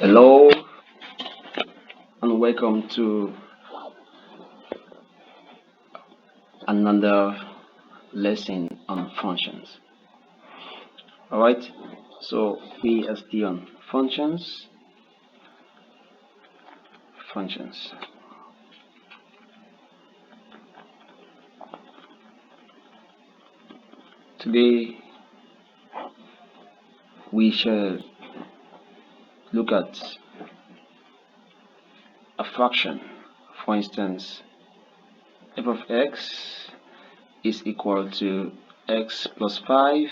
Hello and welcome to another lesson on functions. Alright, so we are still on functions. Today we shall look at a fraction. For instance, f of x is equal to x plus 5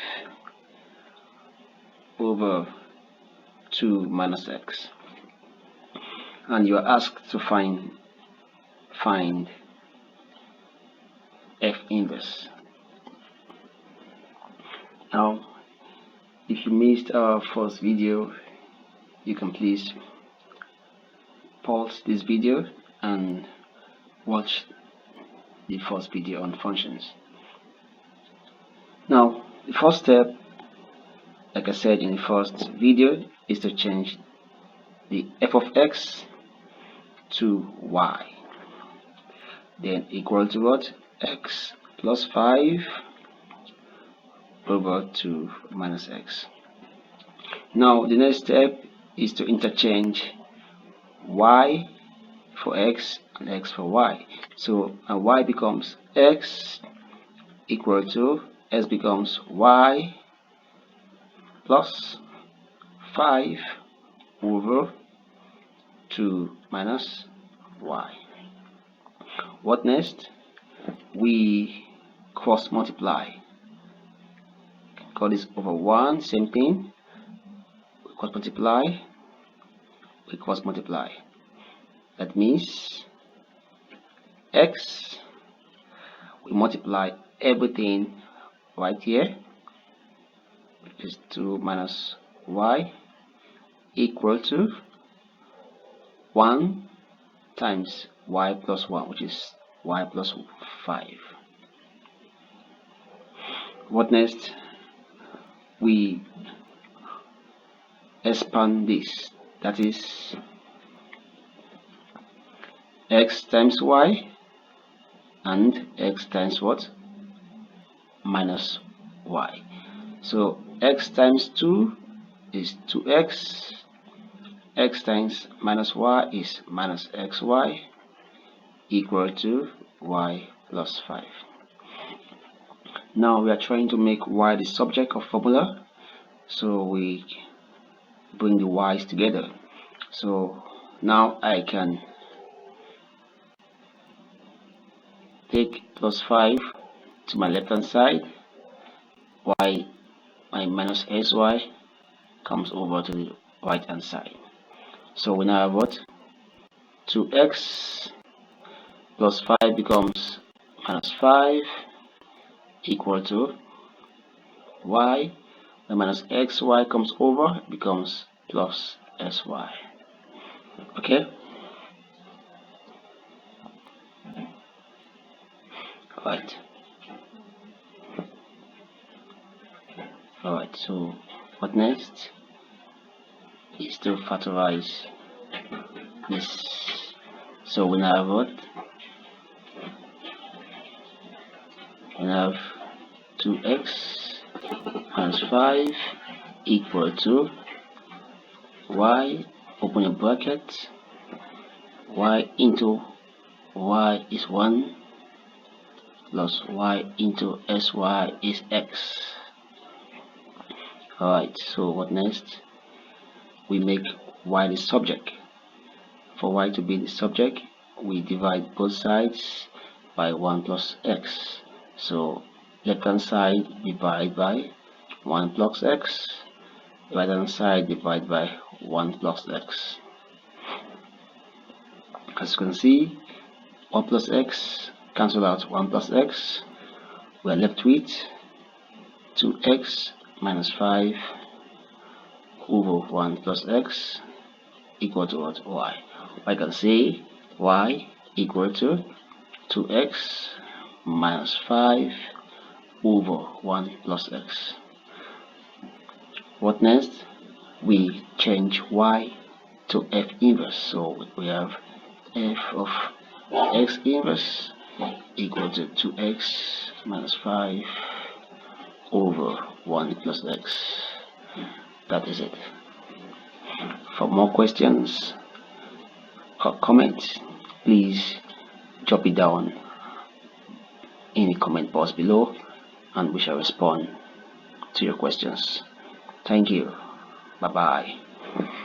over 2 minus x, and you are asked to find f inverse. Now, if you missed our first video, you can please pause this video and watch the first video on functions. Now, the first step, like I said in the first video, is to change the f of x to y, then equal to what? X plus 5 over 2 minus x. Now, the next step is to interchange y for x and x for y. So y becomes x equal to x becomes y plus 5 over 2 minus y. What next? We cross multiply. Call this over 1, same thing. We cross multiply. That means x, we multiply everything right here, which is 2 minus y, equal to 1 times y plus 1, which is y plus 5. What next? We expand this, that is x times y and x times what? Minus y. So x times 2 is 2x, x times minus y is minus xy, equal to y plus 5. Now we are trying to make y the subject of formula, so we bring the y's together. So now I can take plus 5 to my left hand side, while my minus sy comes over to the right hand side. So we now have what? 2x plus 5 becomes minus 5, equal to y. The minus xy comes over, becomes plus sy. Okay? Alright, so what next is to factorize this. So we now have what? We have 2x minus 5 equal to y, open a bracket, y into y is 1 plus y into sy is x. Alright, so what next? We make y the subject. For y to be the subject, we divide both sides by 1 plus x. So left hand side divide by 1 plus x, right hand side divide by 1 plus x. As you can see, 1 plus x cancel out 1 plus x. We are left with 2x minus 5 over 1 plus x equal to what? Y. I can say y equal to 2x minus 5 over 1 plus x. What next? We change y to F inverse. So we have f of x inverse equal to 2x minus 5 over 1 plus x. That is it. For more questions or comments, please drop it down in the comment box below and we shall respond to your questions. Thank you. Bye bye.